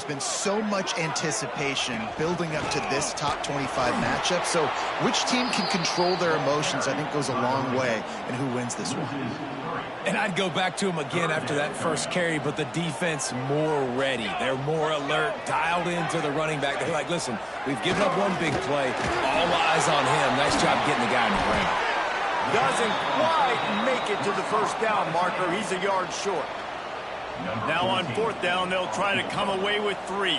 there's been so much anticipation building up to this top 25 matchup. So which team can control their emotions, I think, goes a long way in who wins this one. And I'd go back to him again after that first carry, but the defense more ready. They're more alert, dialed into the running back. They're like, listen, we've given up one big play. All eyes on him. Nice job getting the guy in the brain. Doesn't quite make it to the first down marker. He's a yard short. Now on fourth down, they'll try to come away with 3.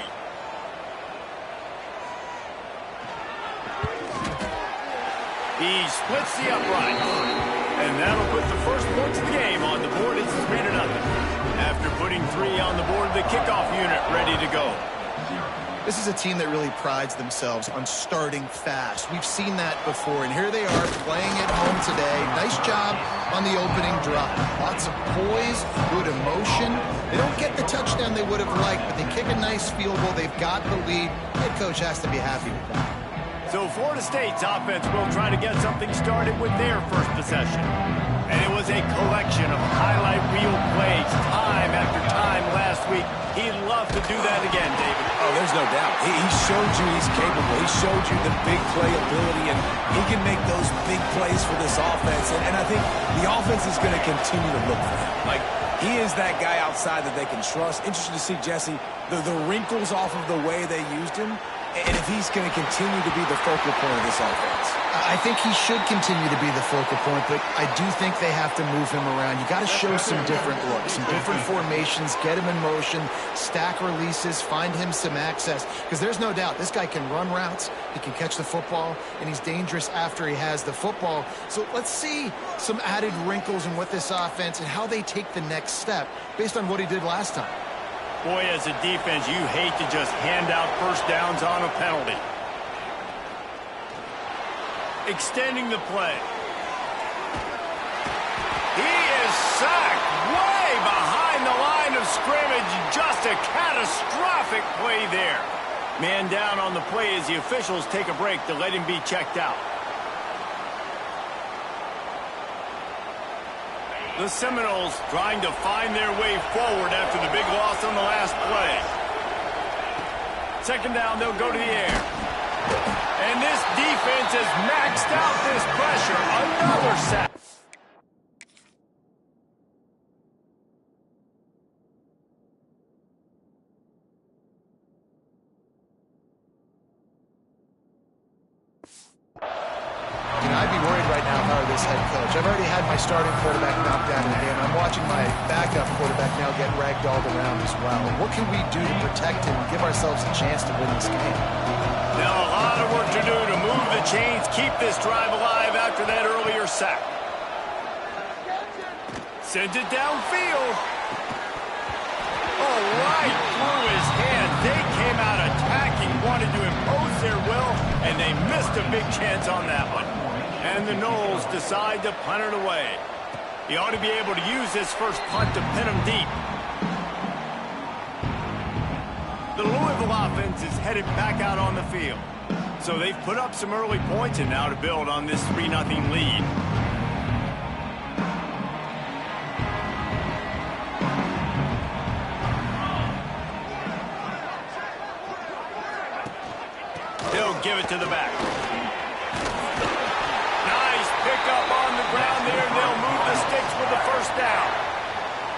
He splits the upright. And that'll put the first points of the game on the board. It's 3-0. After putting 3 on the board, the kickoff unit ready to go. This is a team that really prides themselves on starting fast. We've seen that before, and here they are playing at home today. Nice job on the opening drive. Lots of poise, good emotion. They don't get the touchdown they would have liked, but they kick a nice field goal. They've got the lead. Head coach has to be happy with that. So Florida State's offense will try to get something started with their first possession. And it was a collection of highlight reel plays time after time last week. He'd love to do that again, David. Oh, there's no doubt. He showed you he's capable. He showed you the big play ability, and he can make those big plays for this offense. And I think the offense is going to continue to look for him. Like, he is that guy outside that they can trust. Interesting to see, Jesse, the wrinkles off of the way they used him, and if he's going to continue to be the focal point of this offense. I think he should continue to be the focal point, but I do think they have to move him around. You got to show some different looks, some different formations, get him in motion, stack releases, find him some access, because there's no doubt this guy can run routes, he can catch the football, and he's dangerous after he has the football. So let's see some added wrinkles in what this offense and how they take the next step based on what he did last time. Boy, as a defense, you hate to just hand out first downs on a penalty. Extending the play. He is sacked way behind the line of scrimmage. Just a catastrophic play there. Man down on the play as the officials take a break to let him be checked out. The Seminoles trying to find their way forward after the big loss on the last play. Second down, they'll go to the air. And this defense has maxed out this pressure. Another sack. I'd be worried right now if I were this head coach. I've already had my starting quarterback knocked out of the game. I'm watching my backup quarterback now get ragdolled around as well. What can we do to protect him and give ourselves a chance to win this game? Now a lot of work to do to move the chains, keep this drive alive after that earlier sack. Sends it downfield. Oh, right through his hand. They came out attacking, wanted to impose their will, and they missed a big chance on that one. And the Noles decide to punt it away. He ought to be able to use this first punt to pin him deep. The Louisville offense is headed back out on the field. So they've put up some early points and now to build on this 3-0 lead. He'll give it to the back. Nice pickup on the ground there, and they'll move the sticks with the first down.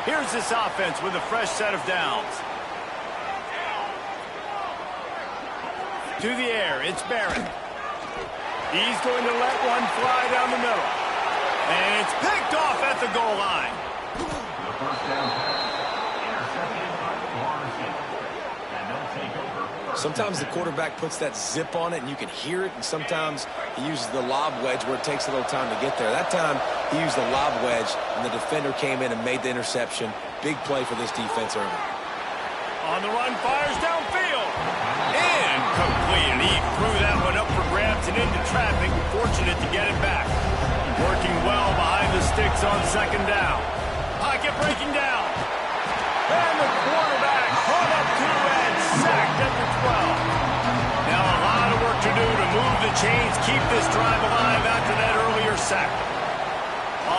Here's this offense with a fresh set of downs. To the air, it's Barrett. He's going to let one fly down the middle. And it's picked off at the goal line. The first down pass intercepted by Florida State. And they'll take over. Sometimes the quarterback puts that zip on it and you can hear it, and sometimes he uses the lob wedge where it takes a little time to get there. That time he used the lob wedge and the defender came in and made the interception. Big play for this defense early. On the run, fires downfield. Incomplete, and he threw that one up for grabs and into traffic. Fortunate to get it back. Working well behind the sticks on second down. Pocket breaking down. And the quarterback caught up to and sacked at the 12. Now a lot of work to do to move the chains, keep this drive alive after that earlier sack.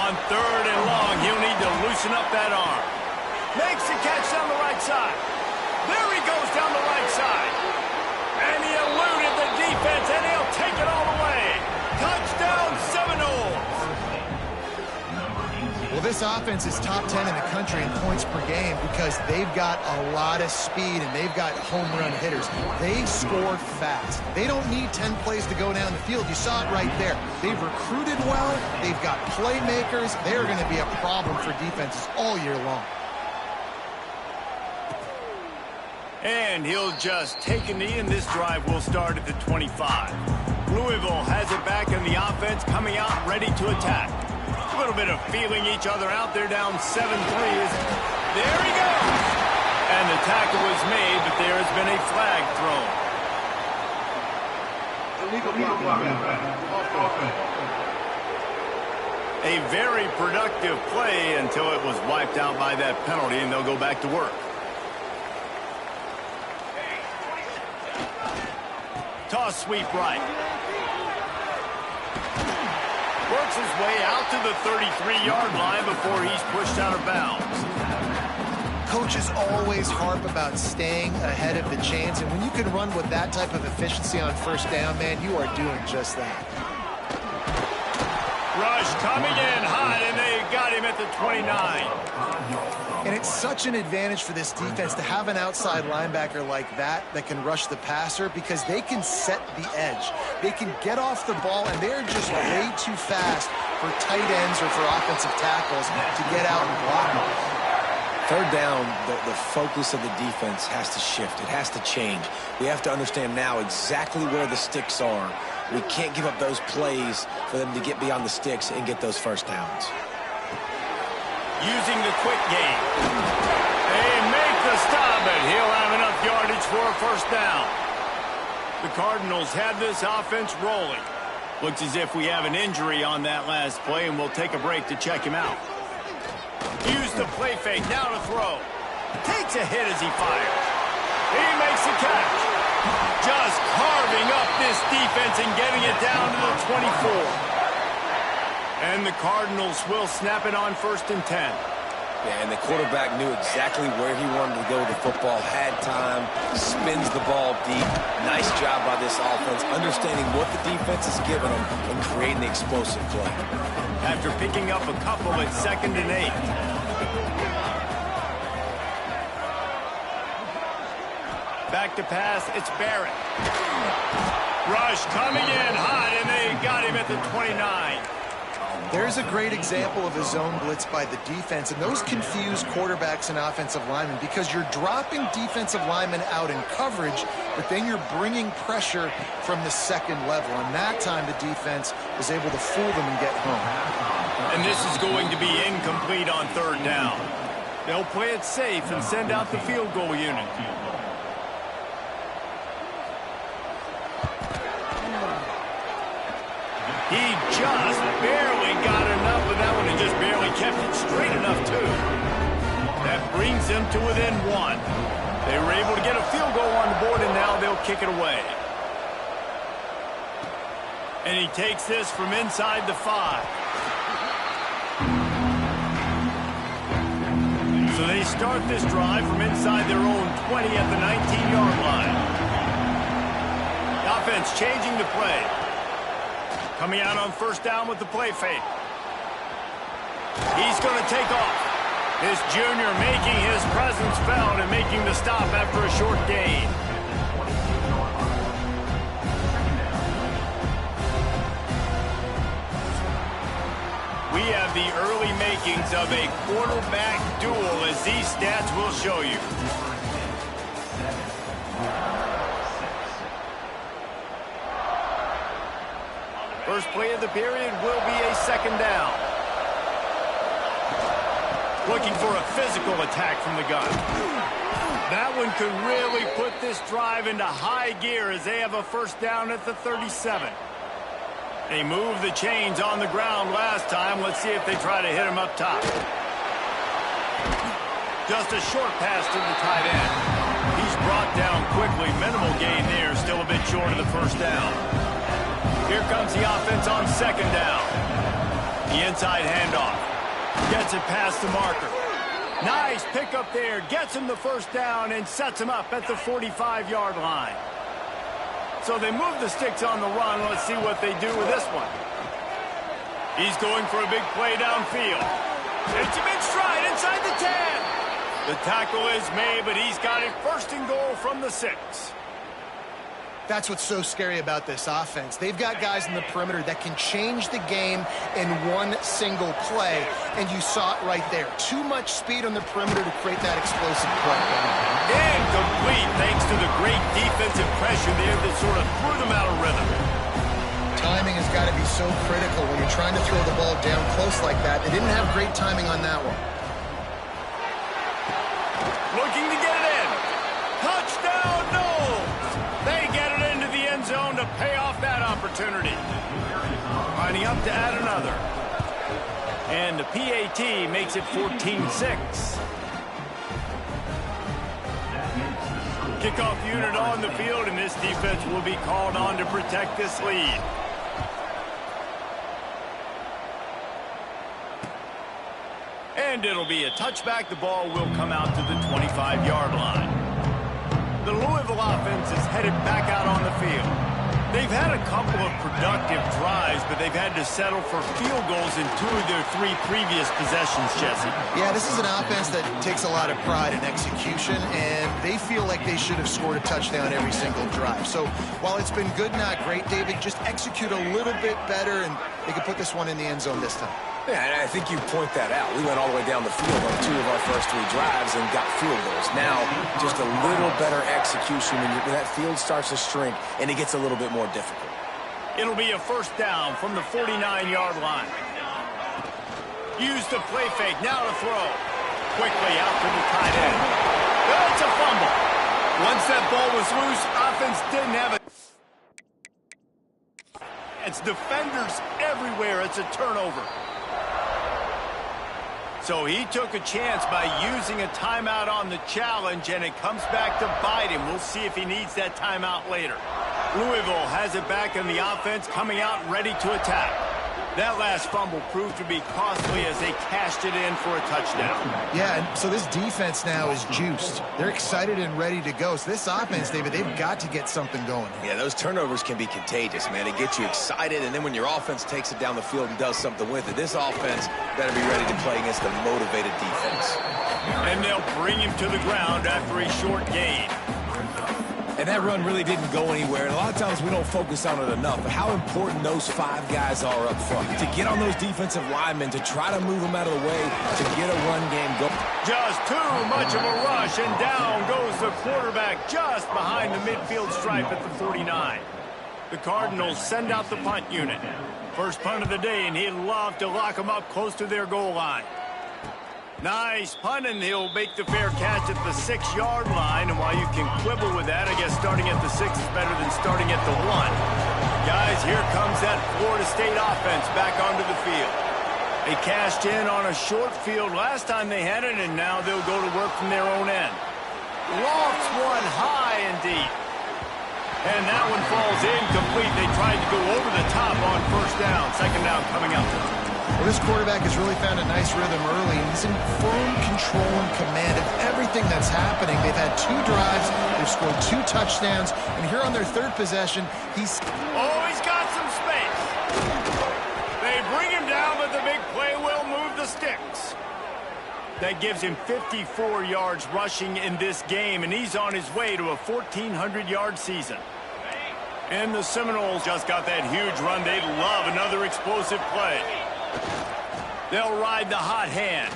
On third and long, he'll need to loosen up that arm. Makes the catch down the right side. There he goes down the This offense is top 10 in the country in points per game because they've got a lot of speed and they've got home run hitters. They score fast. They don't need 10 plays to go down the field. You saw it right there. They've recruited well. They've got playmakers. They're going to be a problem for defenses all year long. And he'll just take a knee, and this drive will start at the 25. Louisville has it back, and the offense coming out ready to attack. A little bit of feeling each other out. They're down 7-3. There he goes! And the tackle was made, but there has been a flag thrown. A very productive play until it was wiped out by that penalty, and they'll go back to work. Toss sweep right. Works his way out to the 33-yard line before he's pushed out of bounds. Coaches always harp about staying ahead of the chains, and when you can run with that type of efficiency on first down, man, you are doing just that. Rush coming in hot, and they got him at the 29. And it's such an advantage for this defense to have an outside linebacker like that can rush the passer because they can set the edge. They can get off the ball, and they're just way too fast for tight ends or for offensive tackles to get out and block them. Third down, the focus of the defense has to shift. It has to change. We have to understand now exactly where the sticks are. We can't give up those plays for them to get beyond the sticks and get those first downs. Using the quick game. They make the stop, and he'll have enough yardage for a first down. The Cardinals have this offense rolling. Looks as if we have an injury on that last play, and we'll take a break to check him out. Use the play fake, now to throw. Takes a hit as he fires. He makes the catch. Just carving up this defense and getting it down to the 24. And the Cardinals will snap it on 1st and 10. Yeah, and the quarterback knew exactly where he wanted to go with the football, had time, spins the ball deep. Nice job by this offense, understanding what the defense is giving them and creating the explosive play. After picking up a couple at 2nd and 8. Back to pass, it's Barrett. Rush coming in hot, and they got him at the 29. There's a great example of a zone blitz by the defense, and those confuse quarterbacks and offensive linemen because you're dropping defensive linemen out in coverage, but then you're bringing pressure from the second level, and that time the defense was able to fool them and get home. And this is going to be incomplete on 3rd down. They'll play it safe and send out the field goal unit. He just barely got enough of that one and just barely kept it straight enough, too. That brings them to within 1. They were able to get a field goal on the board, and now they'll kick it away. And he takes this from inside the 5. So they start this drive from inside their own 20 at the 19-yard line. The offense changing the play. Coming out on 1st down with the play fake. He's going to take off. This junior making his presence felt and making the stop after a short gain. We have the early makings of a quarterback duel, as these stats will show you. First play of the period will be a 2nd down. Looking for a physical attack from the gun. That one could really put this drive into high gear as they have a 1st down at the 37. They moved the chains on the ground last time. Let's see if they try to hit him up top. Just a short pass to the tight end. He's brought down quickly. Minimal gain there. Still a bit short of the 1st down. Here comes the offense on 2nd down. The inside handoff. Gets it past the marker. Nice pickup there. Gets him the 1st down and sets him up at the 45-yard line. So they move the sticks on the run. Let's see what they do with this one. He's going for a big play downfield. Takes him in stride inside the 10. The tackle is made, but he's got it first and goal from the 6. That's what's so scary about this offense. They've got guys in the perimeter that can change the game in one single play, and you saw it right there. Too much speed on the perimeter to create that explosive play. Incomplete thanks to the great defensive pressure there that sort of threw them out of rhythm. Timing has got to be so critical when you're trying to throw the ball down close like that. They didn't have great timing on that one. Looking to get it in. Touchdown, Knowles! They get it into the end zone to pay off that opportunity. Lining up to add another. And the PAT makes it 14-6. Kickoff unit on the field, and this defense will be called on to protect this lead. And it'll be a touchback. The ball will come out to the 25-yard line. The Louisville offense is headed back out on the field. They've had a couple of productive drives, but they've had to settle for field goals in 2 of their 3 previous possessions, Jesse. Yeah, this is an offense that takes a lot of pride in execution, and they feel like they should have scored a touchdown every single drive. So while it's been good, not great, David, just execute a little bit better, and they can put this one in the end zone this time. Yeah, and I think you point that out. We went all the way down the field on 2 of our first 3 drives and got field goals. Now, just a little better execution when that field starts to shrink and it gets a little bit more difficult. It'll be a first down from the 49-yard line. Use the play fake, now to throw. Quickly out to the tight end. Oh, it's a fumble. Once that ball was loose, offense didn't have it. It's defenders everywhere. It's a turnover. So he took a chance by using a timeout on the challenge, and it comes back to bite him. We'll see if he needs that timeout later. Louisville has it back in the offense, coming out ready to attack. That last fumble proved to be costly as they cashed it in for a touchdown. Yeah, and so this defense now is juiced. They're excited and ready to go. So this offense, David, they've got to get something going. Yeah, those turnovers can be contagious, man. It gets you excited, and then when your offense takes it down the field and does something with it, this offense better be ready to play against a motivated defense. And they'll bring him to the ground after a short gain. And that run really didn't go anywhere. And a lot of times we don't focus on it enough, but how important those 5 guys are up front. To get on those defensive linemen, to try to move them out of the way, to get a run game going. Just too much of a rush, and down goes the quarterback just behind the midfield stripe at the 49. The Cardinals send out the punt unit. First punt of the day, and he'd love to lock them up close to their goal line. Nice punt, and he'll make the fair catch at the 6-yard line. And while you can quibble with that, I guess starting at the 6 is better than starting at the 1. Guys, here comes that Florida State offense back onto the field. They cashed in on a short field last time they had it, and now they'll go to work from their own end. Lofts one high and deep. And that one falls incomplete. They tried to go over the top on first down. Second down coming up. Well, this quarterback has really found a nice rhythm early, and he's in firm control and command of everything that's happening. They've had 2 drives, they've scored 2 touchdowns, and here on their 3rd possession, he's... Oh, he's got some space. They bring him down, but the big play will move the sticks. That gives him 54 yards rushing in this game, and he's on his way to a 1,400-yard season. And the Seminoles just got that huge run. They'd love another explosive play. They'll ride the hot hand.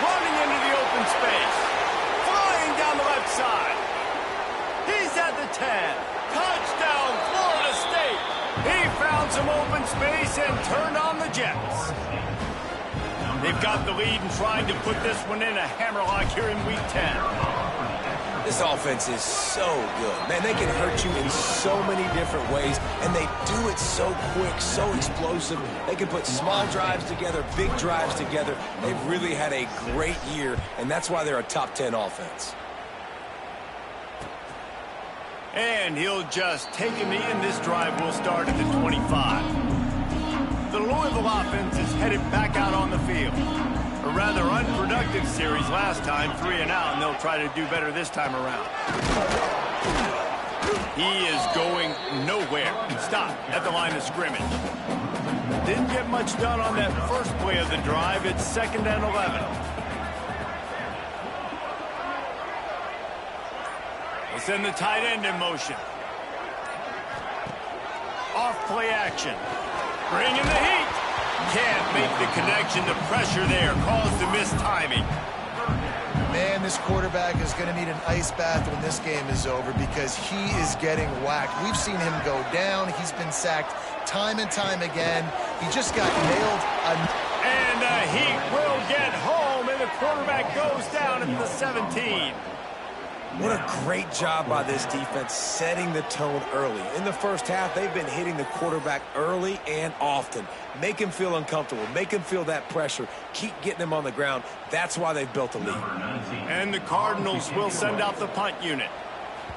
Running into the open space. Flying down the left side. He's at the 10. Touchdown, Florida State. He found some open space and turned on the Jets. They've got the lead and trying to put this one in a hammerlock here in Week 10. This offense is so good. Man, they can hurt you in so many different ways, and they do it so quick, so explosive. They can put small drives together, big drives together. They've really had a great year, and that's why they're a top 10 offense. And he'll just take a knee, and this drive will start at the 25. The Louisville offense is headed back out on the field. A rather unproductive series last time, 3 and out, and they'll try to do better this time around. He is going nowhere. Stop at the line of scrimmage. Didn't get much done on that first play of the drive. It's 2nd and 11. We'll send the tight end in motion. Off play action. Bringing the heat. Can't make the connection. The pressure there caused the missed timing. Man, this quarterback is going to need an ice bath when this game is over because he is getting whacked. We've seen him go down. He's been sacked time and time again. He just got nailed. And the Heat will get home, and the quarterback goes down at the 17. What a great job by this defense setting the tone early. In the first half, they've been hitting the quarterback early and often. Make him feel uncomfortable. Make him feel that pressure. Keep getting him on the ground. That's why they've built a lead. And the Cardinals will send out the punt unit.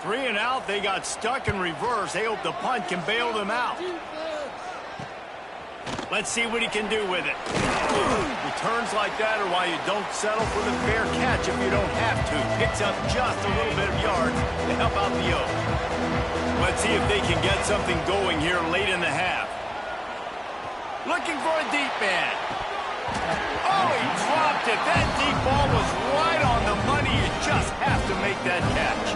3 and out, they got stuck in reverse. They hope the punt can bail them out. Let's see what he can do with it. Returns like that are why you don't settle for the fair catch if you don't have to. Picks up just a little bit of yards to help out the Oaks. Let's see if they can get something going here late in the half. Looking for a deep man. Oh, he dropped it. That deep ball was right on the money. You just have to make that catch.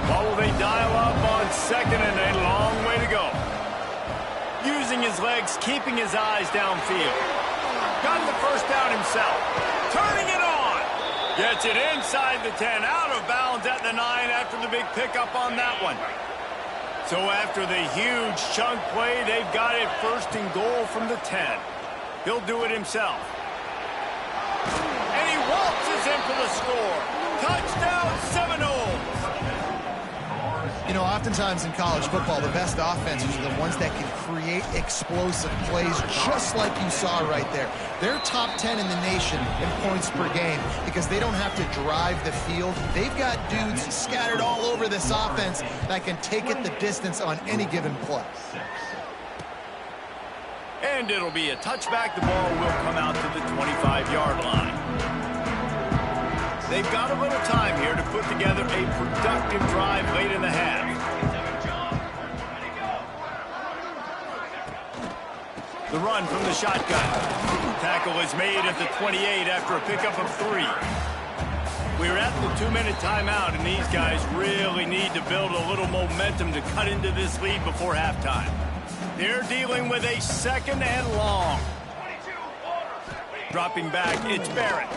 What will they dial up on 2nd and a long way to go? Using his legs, keeping his eyes downfield. Got the first down himself. Turning it on. Gets it inside the 10. Out of bounds at the 9 after the big pickup on that one. So after the huge chunk play, they've got it 1st and goal from the 10. He'll do it himself. And he waltzes in for the score. Touchdown, Seminoles. You know, oftentimes in college football, the best offenses are the ones that can create explosive plays just like you saw right there. They're top 10 in the nation in points per game because they don't have to drive the field. They've got dudes scattered all over this offense that can take it the distance on any given play. And it'll be a touchback. The ball will come out to the 25-yard line. They've got a little time here to put together a productive drive late in the half. The run from the shotgun. Tackle is made at the 28 after a pickup of 3. We're at the 2-minute timeout, and these guys really need to build a little momentum to cut into this lead before halftime. They're dealing with a 2nd and long. Dropping back, it's Barrett.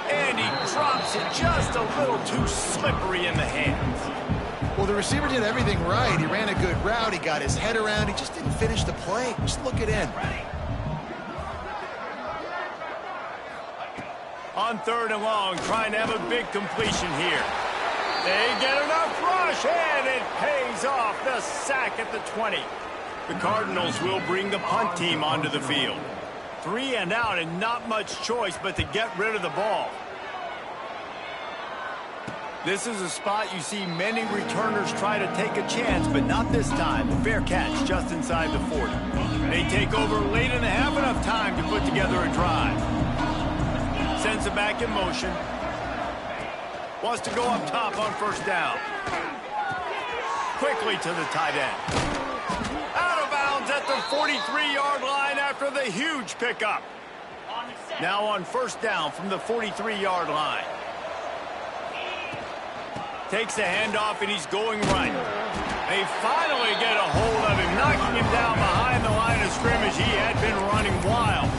And he drops it just a little too slippery in the hands. Well, the receiver did everything right. He ran a good route. He got his head around. He just didn't finish the play. Just look it in. On 3rd and long, trying to have a big completion here. They get enough rush, and it pays off. The sack at the 20. The Cardinals will bring the punt team onto the field. 3 and out, and not much choice but to get rid of the ball. This is a spot you see many returners try to take a chance, but not this time. The fair catch just inside the 40. They take over late in the half, enough time to put together a drive. Sends it back in motion. Wants to go up top on 1st down. Quickly to the tight end. Out of bounds at the 43-yard line after the huge pickup. Now on 1st down from the 43-yard line. Takes the handoff, and he's going right. They finally get a hold of him, knocking him down behind the line of scrimmage. He had been running wild.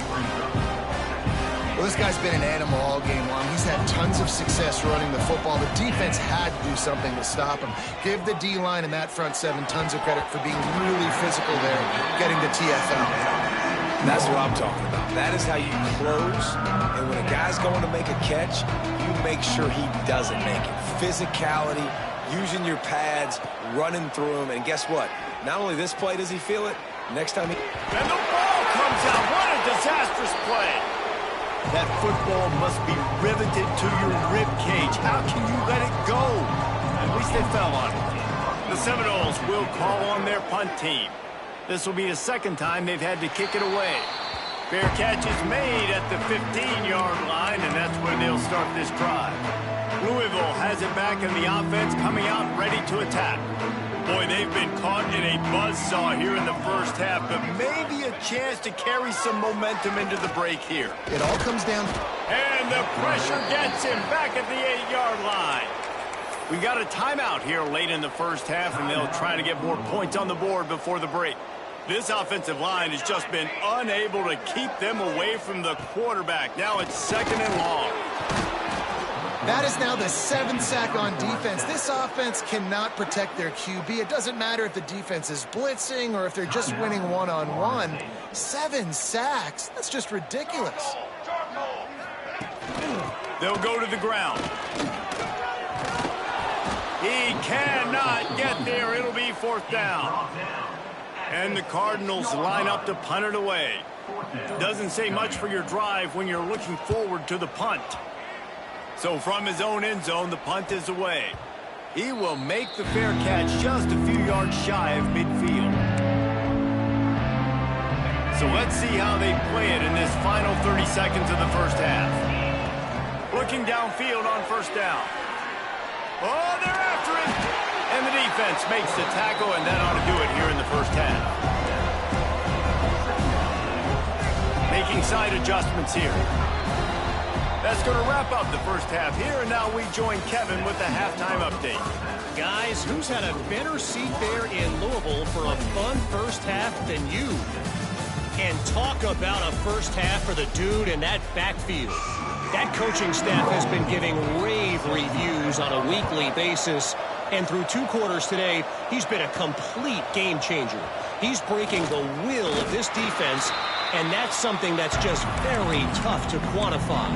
Well, this guy's been an animal all game long. He's had tons of success running the football. The defense had to do something to stop him. Give the D-line and that front 7 tons of credit for being really physical there, getting the TFL. That's what I'm talking about. That is how you close. And when a guy's going to make a catch, you make sure he doesn't make it. Physicality, using your pads, running through them. And guess what? Not only this play does he feel it, next time he... And the ball comes out. What a disastrous play. That football must be riveted to your rib cage. How can you let it go? At least they fell on it. The Seminoles will call on their punt team. This will be the 2nd time they've had to kick it away. Fair catch is made at the 15-yard line, and that's where they'll start this drive. Louisville has it back in the offense, coming out ready to attack. Boy, they've been caught in a buzzsaw here in the first half, but maybe a chance to carry some momentum into the break here. It all comes down. And the pressure gets him back at the 8-yard line. We got a timeout here late in the first half, and they'll try to get more points on the board before the break. This offensive line has just been unable to keep them away from the quarterback. Now it's 2nd and long. That is now the 7th sack on defense. This offense cannot protect their QB. It doesn't matter if the defense is blitzing or if they're just winning one-on-one. 7 sacks. That's just ridiculous. They'll go to the ground. He cannot get there. It'll be 4th down. And the Cardinals line up to punt it away. Doesn't say much for your drive when you're looking forward to the punt. So from his own end zone, the punt is away. He will make the fair catch just a few yards shy of midfield. So let's see how they play it in this final 30 seconds of the first half. Looking downfield on 1st down. Oh, they're after him. And the defense makes the tackle, and that ought to do it here in the first half. Making side adjustments here. That's going to wrap up the first half here, and now we join Kevin with the halftime update. Guys, who's had a better seat there in Louisville for a fun first half than you? And talk about a first half for the dude in that backfield. That coaching staff has been giving rave reviews on a weekly basis. And through 2 quarters today, he's been a complete game changer. He's breaking the will of this defense, and that's something that's just very tough to quantify.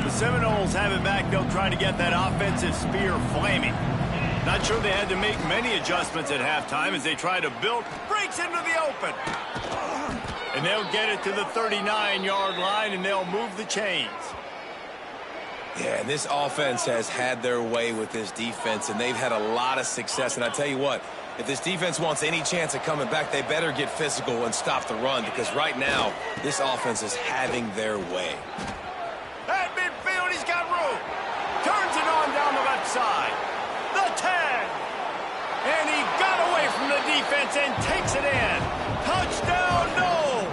The Seminoles have it back. They'll try to get that offensive spear flaming. Not sure they had to make many adjustments at halftime as they try to build. Breaks into the open. And they'll get it to the 39-yard line, and they'll move the chains. Yeah, this offense has had their way with this defense, and they've had a lot of success. And I tell you what, if this defense wants any chance of coming back, they better get physical and stop the run, because right now, this offense is having their way. At midfield, he's got room. Turns it on down the left side. The 10. And he got away from the defense and takes it in. Touchdown, Noles.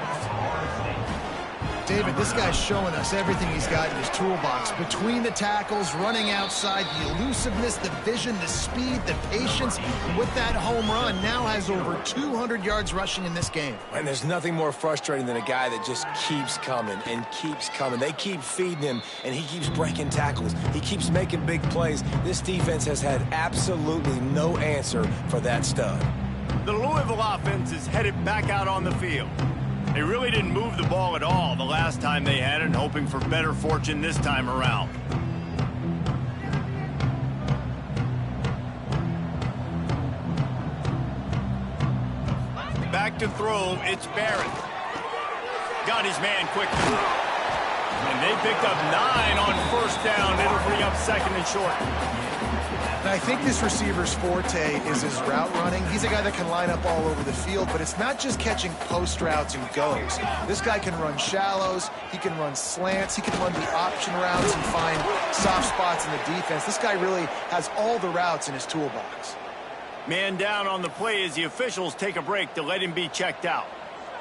David, this guy's showing us everything he's got in his toolbox. Between the tackles, running outside, the elusiveness, the vision, the speed, the patience. And with that home run, now has over 200 yards rushing in this game. And there's nothing more frustrating than a guy that just keeps coming and keeps coming. They keep feeding him, and he keeps breaking tackles. He keeps making big plays. This defense has had absolutely no answer for that stud. The Louisville offense is headed back out on the field. They really didn't move the ball at all the last time they had it, hoping for better fortune this time around. Back to throw, it's Barrett. Got his man quick. And they picked up 9 on 1st down. It'll bring up 2nd and short. And I think this receiver's forte is his route running. He's a guy that can line up all over the field, but it's not just catching post routes and goes. This guy can run shallows, he can run slants, he can run the option routes and find soft spots in the defense. This guy really has all the routes in his toolbox. Man down on the play as the officials take a break to let him be checked out.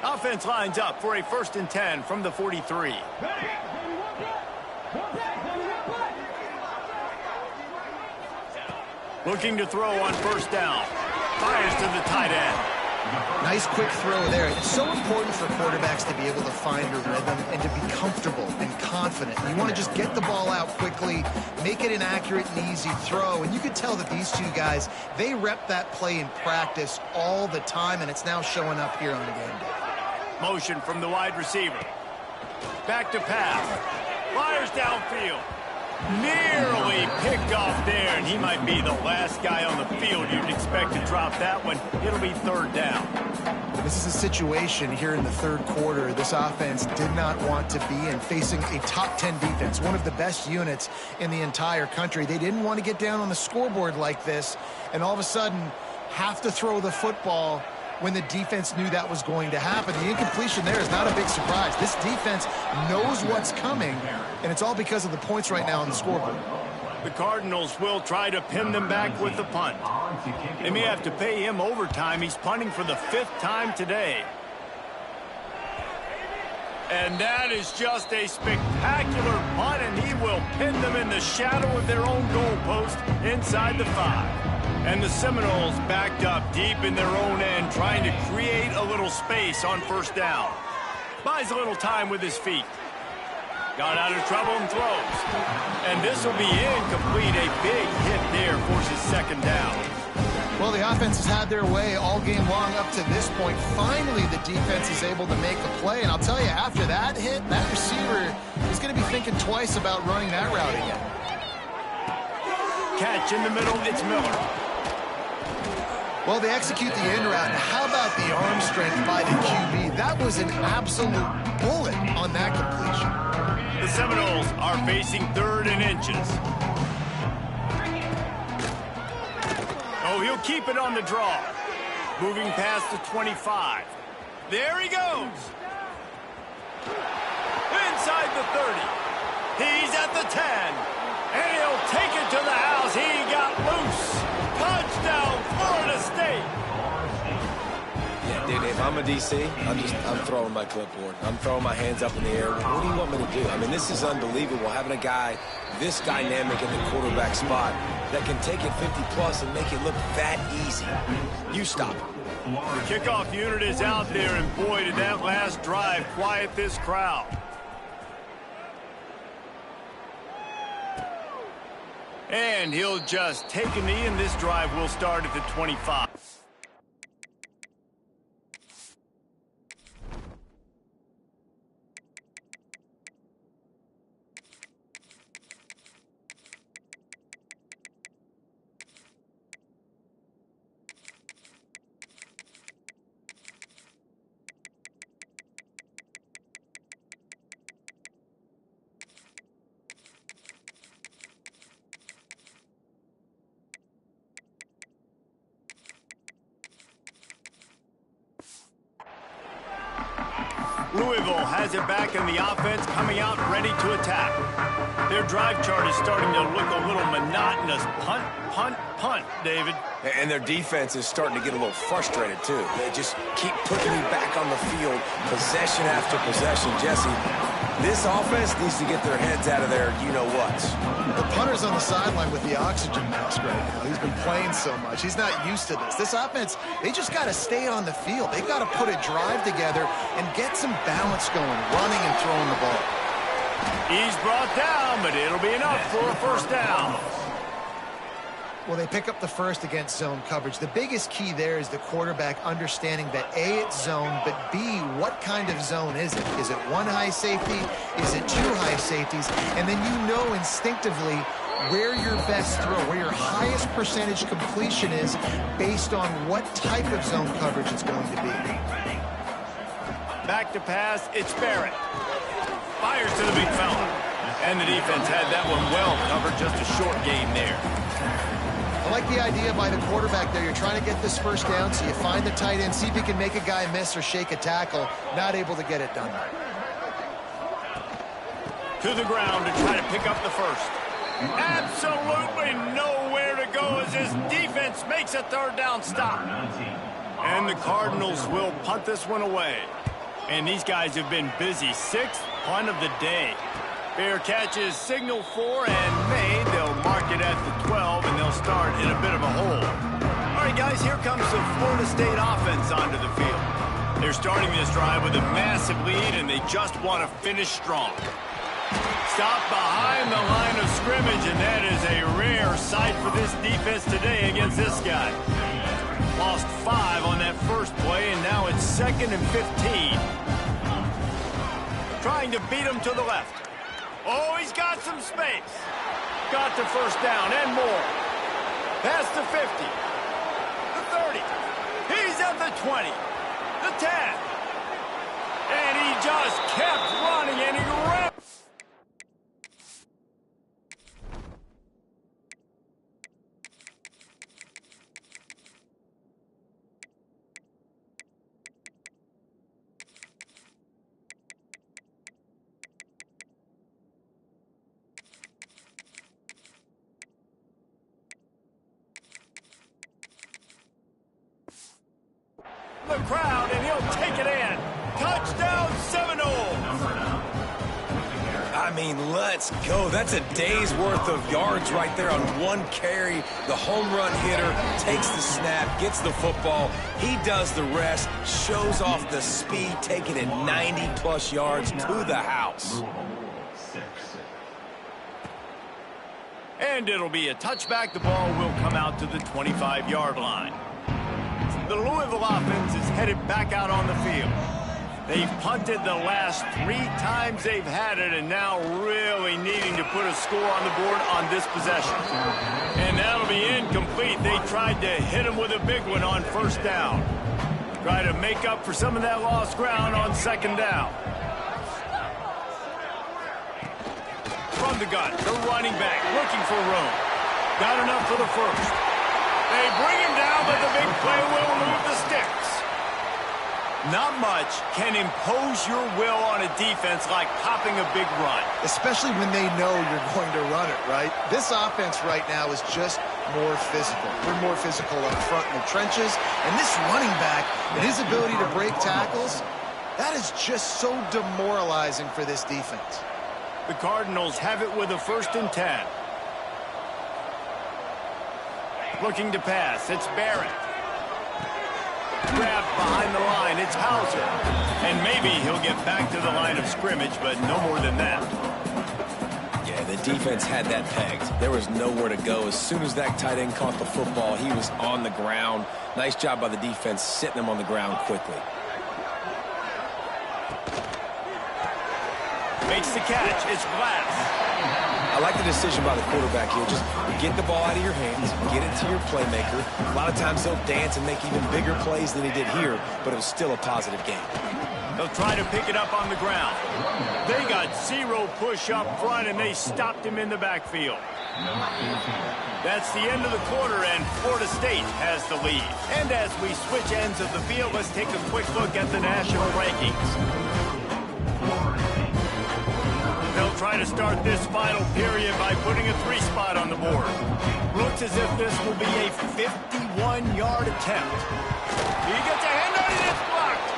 Offense lines up for a 1st and 10 from the 43. Looking to throw on 1st down. Fires to the tight end. Nice quick throw there. It's so important for quarterbacks to be able to find a rhythm and to be comfortable and confident. You want to just get the ball out quickly, make it an accurate and easy throw. And you could tell that these 2 guys, they rep that play in practice all the time, and it's now showing up here on the game day. Motion from the wide receiver. Back to pass. Fires downfield. Nearly picked off there, and he might be the last guy on the field you'd expect to drop that one. It'll be 3rd down. This is a situation here in the 3rd quarter this offense did not want to be in, facing a top 10 defense, one of the best units in the entire country. They didn't want to get down on the scoreboard like this, and all of a sudden have to throw the football when the defense knew that was going to happen. The incompletion there is not a big surprise. This defense knows what's coming, and it's all because of the points right now on the scoreboard. The Cardinals will try to pin them back with the punt. They may have to pay him overtime. He's punting for the 5th time today. And that is just a spectacular punt, and he will pin them in the shadow of their own goalpost inside the 5. And the Seminoles backed up deep in their own end, trying to create a little space on 1st down. Buys a little time with his feet. Got out of trouble and throws. And this will be incomplete. A big hit there forces 2nd down. Well, the offense has had their way all game long up to this point. Finally, the defense is able to make a play. And I'll tell you, after that hit, that receiver is going to be thinking twice about running that route again. Catch in the middle, it's Miller. Well, they execute the in route. How about the arm strength by the QB? That was an absolute bullet on that completion. The Seminoles are facing 3rd and inches. Oh, he'll keep it on the draw. Moving past the 25. There he goes. Inside the 30. He's at the 10. And he'll take it to the house. He got loose. Touchdown, Florida State. Yeah, dude, if I'm a DC, I'm throwing my clipboard. I'm throwing my hands up in the air. What do you want me to do? I mean, this is unbelievable, having a guy this dynamic in the quarterback spot that can take it 50-plus and make it look that easy. You stop him. The kickoff unit is out there, and boy, did that last drive quiet this crowd. And he'll just take a knee, and this drive will start at the 25. Louisville has it back in the offense, coming out ready to attack. Their drive chart is starting to look a little monotonous. Punt, punt, punt, David. And their defense is starting to get a little frustrated, too. They just keep putting me back on the field, possession after possession. Jesse, this offense needs to get their heads out of their you-know-whats. The punter's on the sideline with the oxygen mask right now. He's been playing so much. He's not used to this. This offense, they just got to stay on the field. They've got to put a drive together and get some balance going, running and throwing the ball. He's brought down, but it'll be enough for a 1st down. Well, they pick up the first against zone coverage. The biggest key there is the quarterback understanding that A, it's zone, but B, what kind of zone is it? Is it one high safety? Is it 2 high safeties? And then you know instinctively where your best throw, where your highest percentage completion is based on what type of zone coverage it's going to be. Back to pass, it's Barrett. Fires to the big fella. And the defense had that one well covered, just a short gain there. I like the idea by the quarterback there. You're trying to get this 1st down, so you find the tight end, see if you can make a guy miss or shake a tackle. Not able to get it done. To the ground to try to pick up the 1st. Absolutely nowhere to go as his defense makes a 3rd down stop. And the Cardinals will punt this one away. And these guys have been busy. 6th punt of the day. Fair catches signal for and made. They'll mark it at the 12, and they'll start in a bit of a hole. All right, guys, here comes the Florida State offense onto the field. They're starting this drive with a massive lead, and they just want to finish strong. Stop behind the line of scrimmage, and that is a rare sight for this defense today against this guy. Lost 5 on that first play, and now it's 2nd and 15. Trying to beat him to the left. Oh, he's got some space. Got the 1st down and more. Past the 50. The 30. He's at the 20. The 10. And he just kept running, and he ran. from the crowd, and he'll take it in. Touchdown, Seminoles! I mean, let's go. That's a day's worth of yards right there on one carry. The home run hitter takes the snap, gets the football. He does the rest, shows off the speed, taking it 90-plus yards to the house. And it'll be a touchback. The ball will come out to the 25-yard line. The Louisville offense is headed back out on the field. They've punted the last 3 times they've had it, and now really needing to put a score on the board on this possession. And that'll be incomplete. They tried to hit him with a big one on first down. Try to make up for some of that lost ground on second down. From the gun, the running back looking for room. Got enough for the first. They bring him down, but the big play will move the sticks. Not much can impose your will on a defense like popping a big run. Especially when they know you're going to run it, right? This offense right now is just more physical. They're more physical up front in the trenches. And this running back and his ability to break tackles, that is just so demoralizing for this defense. The Cardinals have it with a 1st and 10. Looking to pass. It's Barrett. Grabbed behind the line. It's Hauser. And maybe he'll get back to the line of scrimmage, but no more than that. Yeah, the defense had that pegged. There was nowhere to go. As soon as that tight end caught the football, he was on the ground. Nice job by the defense sitting him on the ground quickly. Makes the catch. It's Glass. I like the decision by the quarterback here. Just get the ball out of your hands, get it to your playmaker. A lot of times he'll dance and make even bigger plays than he did here, but it was still a positive game. They'll try to pick it up on the ground. They got 0 push up front, and they stopped him in the backfield. That's the end of the quarter, and Florida State has the lead. And as we switch ends of the field, let's take a quick look at the national rankings. They'll try to start this final period by putting a 3 spot on the board. Looks as if this will be a 51-yard attempt. He gets a hand on it, it's blocked.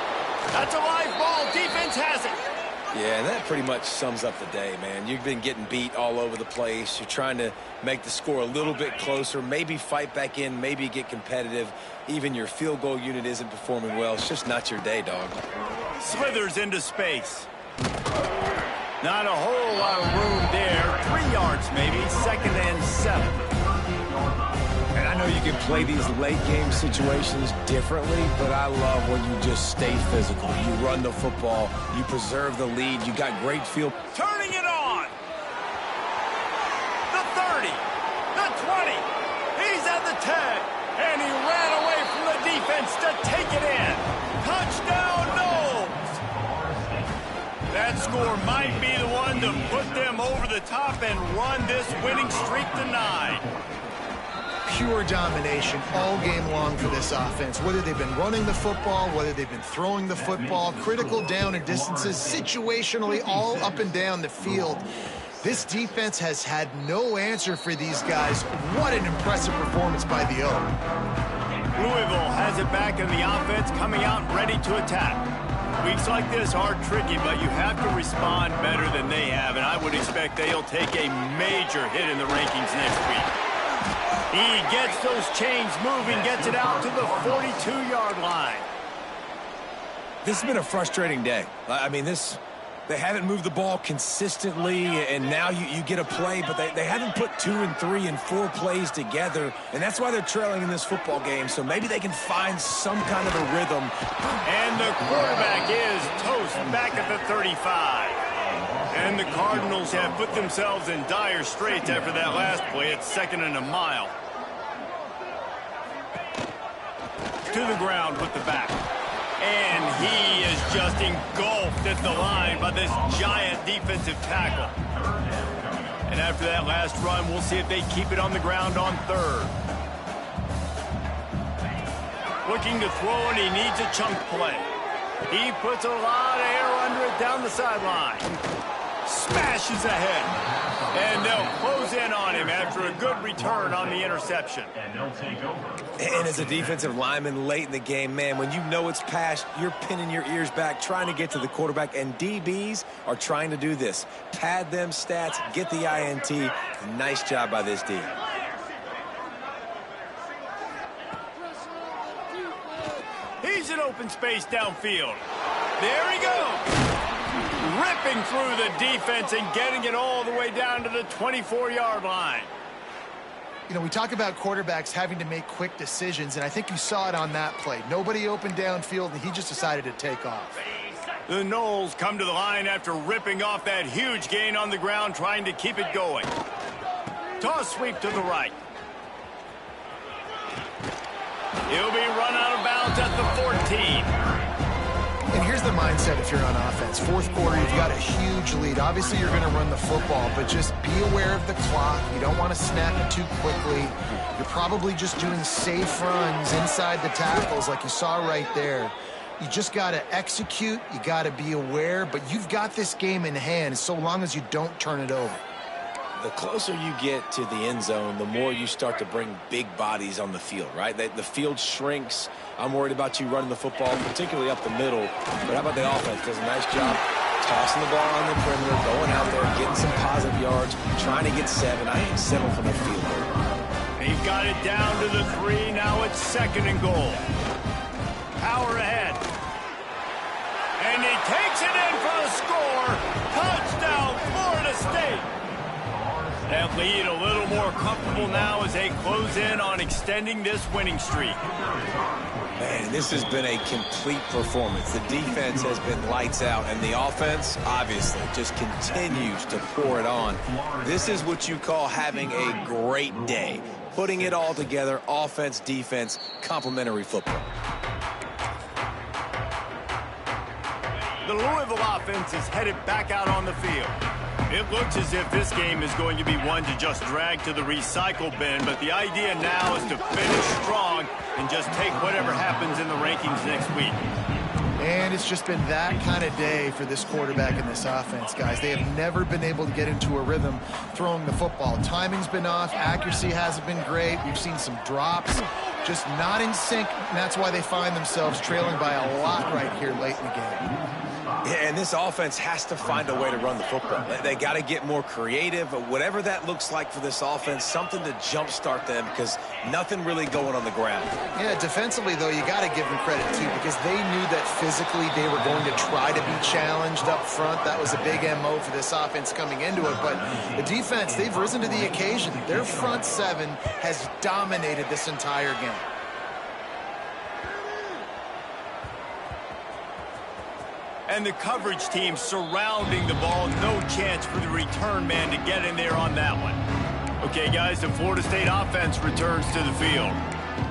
That's a live ball. Defense has it. Yeah, and that pretty much sums up the day, man. You've been getting beat all over the place. You're trying to make the score a little bit closer, maybe fight back in, maybe get competitive. Even your field goal unit isn't performing well. It's just not your day, dog. Slithers into space. Not a whole lot of room there. 3 yards maybe, 2nd and 7. And I know you can play these late-game situations differently, but I love when you just stay physical. You run the football, you preserve the lead, you got great field. Turning it on. The 30, the 20. He's at the 10, and he ran away from the defense to take it in. Touchdown, Noles. That score might be the one to put them over the top and run this winning streak to 9. Pure domination all game long for this offense. Whether they've been running the football, whether they've been throwing the football, critical down and distances, situationally all up and down the field. This defense has had no answer for these guys. What an impressive performance by the O. Louisville has it back in the offense, coming out ready to attack. Weeks like this are tricky, but you have to respond better than they have, and I would expect they'll take a major hit in the rankings next week. He gets those chains moving, gets it out to the 42-yard line. This has been a frustrating day. I mean, they haven't moved the ball consistently, and now you get a play, but they haven't put 2 and 3 and 4 plays together, and that's why they're trailing in this football game, so maybe they can find some kind of a rhythm. And the quarterback is toast back at the 35. And the Cardinals have put themselves in dire straits after that last play. It's 2nd and a mile. To the ground with the back. And he is just engulfed at the line by this giant defensive tackle. And after that last run, we'll see if they keep it on the ground on 3rd. Looking to throw, and he needs a chunk play. He puts a lot of air under it down the sideline. smashes ahead. And they'll close in on him after a good return on the interception. And they'll take over. And as a defensive lineman late in the game, man, when you know it's passed, you're pinning your ears back, trying to get to the quarterback, and DBs are trying to do this. Pad them stats, get the INT. Nice job by this D. He's in open space downfield. There he goes. Ripping through the defense and getting it all the way down to the 24-yard line. You know, we talk about quarterbacks having to make quick decisions, and I think you saw it on that play. Nobody opened downfield, and he just decided to take off. The Noles come to the line after ripping off that huge gain on the ground, trying to keep it going. Toss sweep to the right. He'll be run out of bounds at the 14. And here's the mindset if you're on offense. Fourth quarter, you've got a huge lead. Obviously, you're going to run the football, but just be aware of the clock. You don't want to snap it too quickly. You're probably just doing safe runs inside the tackles like you saw right there. You just got to execute. You got to be aware, but you've got this game in hand so long as you don't turn it over. The closer you get to the end zone, the more you start to bring big bodies on the field, right? The field shrinks. I'm worried about you running the football, particularly up the middle. But how about the offense? Does a nice job tossing the ball on the perimeter, going out there, getting some positive yards, trying to get 7. I ain't settling for no field goal. They've got it down to the 3. Now it's 2nd and goal. Power ahead. And he takes it in for the score. Touchdown, Florida State. That lead a little more comfortable now as they close in on extending this winning streak. Man, this has been a complete performance. The defense has been lights out, and the offense, obviously, just continues to pour it on. This is what you call having a great day. Putting it all together, offense, defense, complementary football. The Louisville offense is headed back out on the field. It looks as if this game is going to be one to just drag to the recycle bin, but the idea now is to finish strong and just take whatever happens in the rankings next week. And it's just been that kind of day for this quarterback and this offense, guys. They have never been able to get into a rhythm throwing the football. Timing's been off. Accuracy hasn't been great. We've seen some drops, just not in sync, and that's why they find themselves trailing by a lot right here late in the game. Yeah, and this offense has to find a way to run the football. They got to get more creative, but whatever that looks like for this offense, something to jumpstart them because nothing really going on the ground. Yeah, defensively, though, you got to give them credit, too, because they knew that physically they were going to try to be challenged up front. That was a big MO for this offense coming into it, but the defense, they've risen to the occasion. Their front 7 has dominated this entire game. And the coverage team surrounding the ball. No chance for the return man to get in there on that one. Okay, guys, the Florida State offense returns to the field.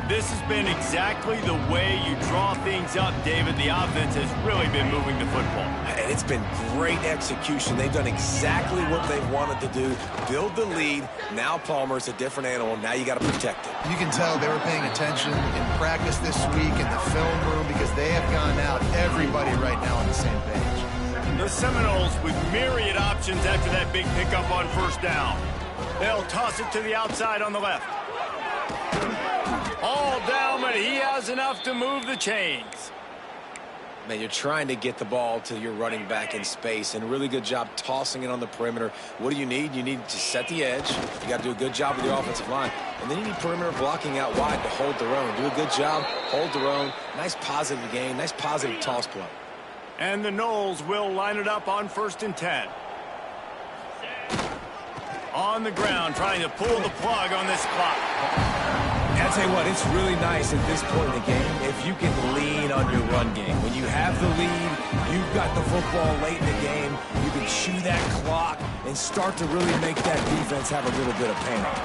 This has been exactly the way you draw things up, David. The offense has really been moving the football. And it's been great execution. They've done exactly what they've wanted to do. Build the lead. Now Palmer's a different animal. Now you got to protect it. You can tell they were paying attention in practice this week in the film room because they have gone out, everybody right now on the same page. The Seminoles with myriad options after that big pickup on first down. They'll toss it to the outside on the left. All down, but he has enough to move the chains. Man, you're trying to get the ball to your running back in space, and a really good job tossing it on the perimeter. What do you need? You need to set the edge. You got to do a good job with your offensive line. And then you need perimeter blocking out wide to hold their own. Do a good job, hold their own. Nice positive game, nice positive toss play. And the Noles will line it up on 1st and 10. On the ground, trying to pull the plug on this clock. I'll tell you what, it's really nice at this point in the game if you can lean on your run game. When you have the lead, you've got the football late in the game, you can chew that clock and start to really make that defense have a little bit of panic.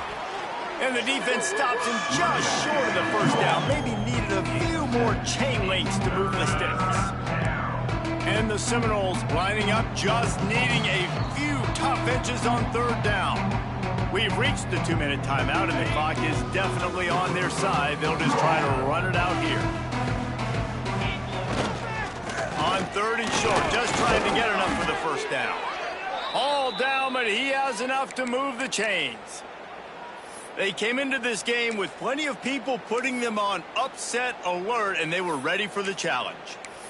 And the defense stops him just short of the first down. Maybe needed a few more chain links to move the sticks. And the Seminoles lining up, just needing a few tough inches on 3rd down. We've reached the 2-minute timeout, and the clock is definitely on their side. They'll just try to run it out here. On 3rd and short, just trying to get enough for the first down. All down, but he has enough to move the chains. They came into this game with plenty of people putting them on upset alert, and they were ready for the challenge.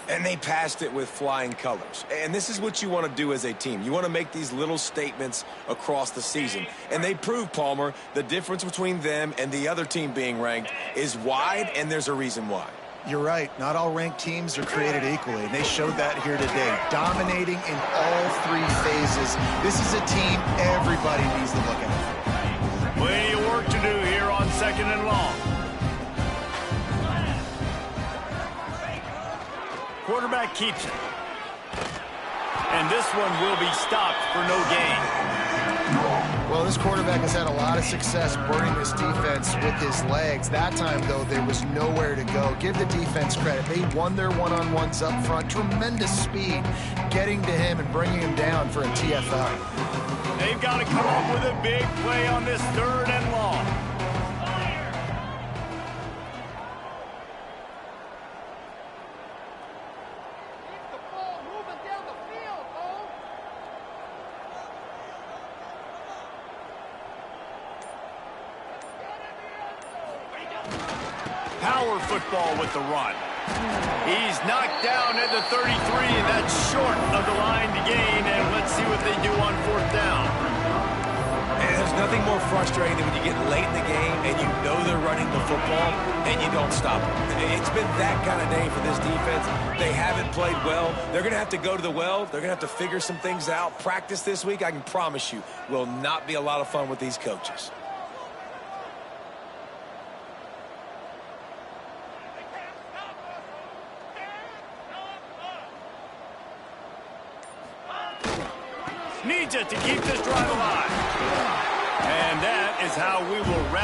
And they passed it with flying colors. And this is what you want to do as a team. You want to make these little statements across the season. And they proved, Palmer, the difference between them and the other team being ranked is wide, and there's a reason why. You're right. Not all ranked teams are created equally, and they showed that here today. Dominating in all three phases. This is a team everybody needs to look at. Plenty of work to do here on 2nd and long. Quarterback keeps it. And this one will be stopped for no gain. Well, this quarterback has had a lot of success burning this defense with his legs. That time, though, there was nowhere to go. Give the defense credit. They won their one-on-ones up front. Tremendous speed getting to him and bringing him down for a TFL. They've got to come up with a big play on this 3rd and long. Power football with the run. He's knocked down at the 33, and that's short of the line to gain, and let's see what they do on 4th down. And there's nothing more frustrating than when you get late in the game and you know they're running the football and you don't stop them. It's been that kind of day for this defense. They haven't played well. They're going to have to go to the well. They're going to have to figure some things out. Practice this week, I can promise you, will not be a lot of fun with these coaches. Needs it to keep this drive alive. And that is how we will wrap